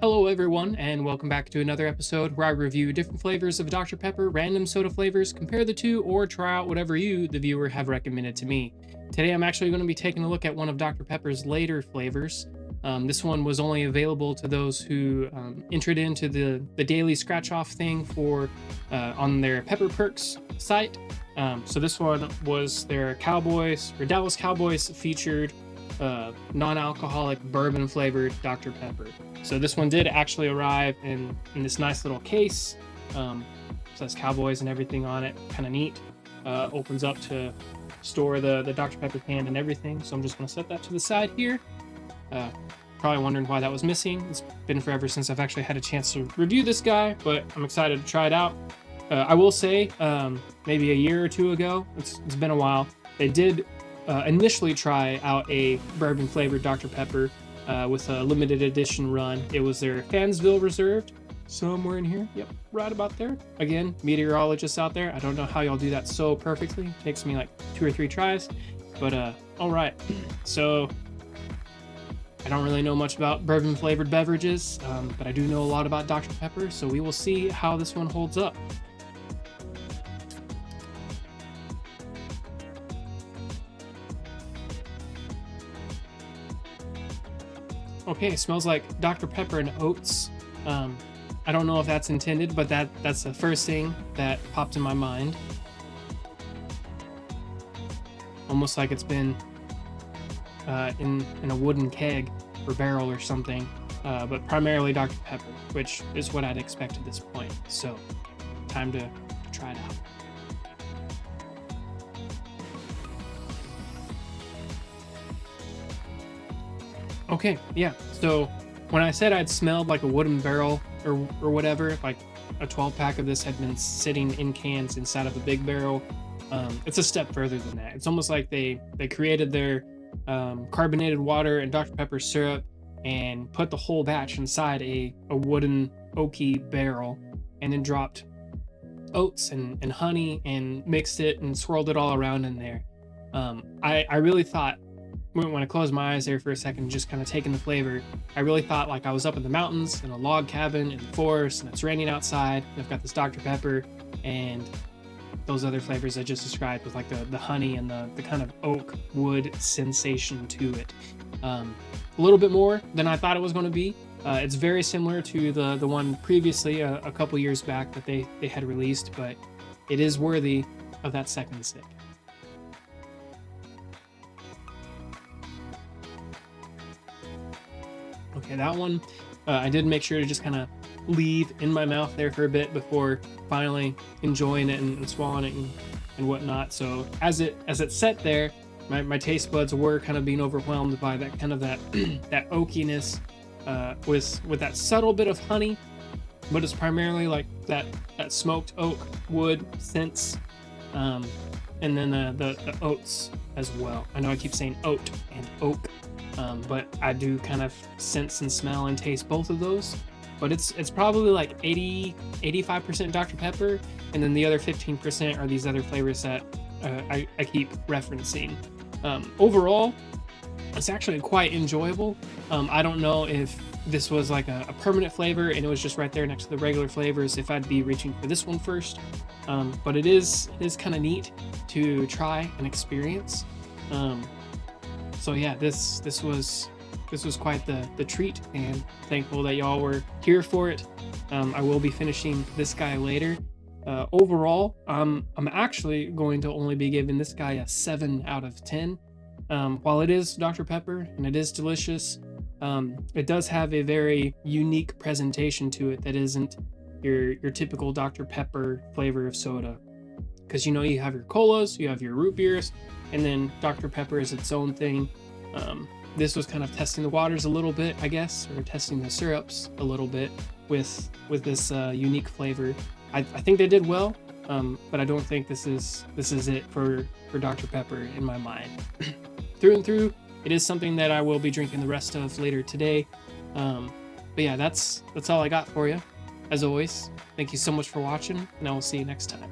Hello, everyone, and welcome back to another episode where I review different flavors of Dr. Pepper, random soda flavors, compare the two, or try out whatever you, the viewer, have recommended to me. Today, I'm actually going to be taking a look at one of Dr. Pepper's later flavors. This one was only available to those who entered into the daily scratch off thing for on their Pepper Perks site. So this one was their Cowboys or Dallas Cowboys featured non-alcoholic bourbon flavored Dr. Pepper. So this one did actually arrive in this nice little case. Says Cowboys and everything on it. Kind of neat. Opens up to store the Dr. Pepper can and everything. So I'm just going to set that to the side here. Probably wondering why that was missing. It's been forever since I've actually had a chance to review this guy, but I'm excited to try it out. I will say, maybe a year or two ago, it's been a while, they did initially try out a bourbon flavored Dr. Pepper with a limited edition run. It was their Fansville Reserved, somewhere in here. Yep, right about there. Again, meteorologists out there, I don't know how y'all do that so perfectly. It takes me like 2 or 3 tries, but all right. So I don't really know much about bourbon flavored beverages, but I do know a lot about Dr. Pepper, so we will see how this one holds up. Okay, smells like Dr. Pepper and oats. I don't know if that's intended, but that's the first thing that popped in my mind. Almost like it's been in a wooden keg or barrel or something, but primarily Dr. Pepper, which is what I'd expect at this point. So, time to try it out. Okay, yeah. So when I said I'd smelled like a wooden barrel or whatever, like a 12-pack of this had been sitting in cans inside of a big barrel, it's a step further than that. It's almost like they created their carbonated water and Dr. Pepper syrup and put the whole batch inside a wooden oaky barrel and then dropped oats and honey and mixed it and swirled it all around in there. I really thought, when I closed my eyes there for a second, just kind of taking the flavor, I really thought like I was up in the mountains in a log cabin in the forest and it's raining outside. I've got this Dr. Pepper and those other flavors I just described with like the honey and the kind of oak wood sensation to it. A little bit more than I thought it was going to be. It's very similar to the one previously a couple years back that they had released, but it is worthy of that second sip. Okay, that one, I did make sure to just kind of leave in my mouth there for a bit before finally enjoying it and swallowing it and whatnot. So as it sat there, my taste buds were kind of being overwhelmed by that kind of that oakiness with that subtle bit of honey, but it's primarily like that smoked oak wood sense, and then the oats as well. I know I keep saying oat and oak. But I do kind of sense and smell and taste both of those. But it's probably like 85% Dr. Pepper, and then the other 15% are these other flavors that I keep referencing. Overall, it's actually quite enjoyable. I don't know if this was like a permanent flavor and it was just right there next to the regular flavors, if I'd be reaching for this one first. But it is kind of neat to try and experience. So yeah, this was quite the treat, and thankful that y'all were here for it. I will be finishing this guy later. Overall, I'm actually going to only be giving this guy a 7 out of 10. While it is Dr. Pepper and it is delicious, it does have a very unique presentation to it that isn't your typical Dr. Pepper flavor of soda. Because you have your colas, you have your root beers, and then Dr. Pepper is its own thing. This was kind of testing the waters a little bit, I guess, or testing the syrups a little bit with this unique flavor. I think they did well, but I don't think this is it for Dr. Pepper in my mind. Through and through, it is something that I will be drinking the rest of later today. But yeah, that's all I got for you. As always, thank you so much for watching, and I will see you next time.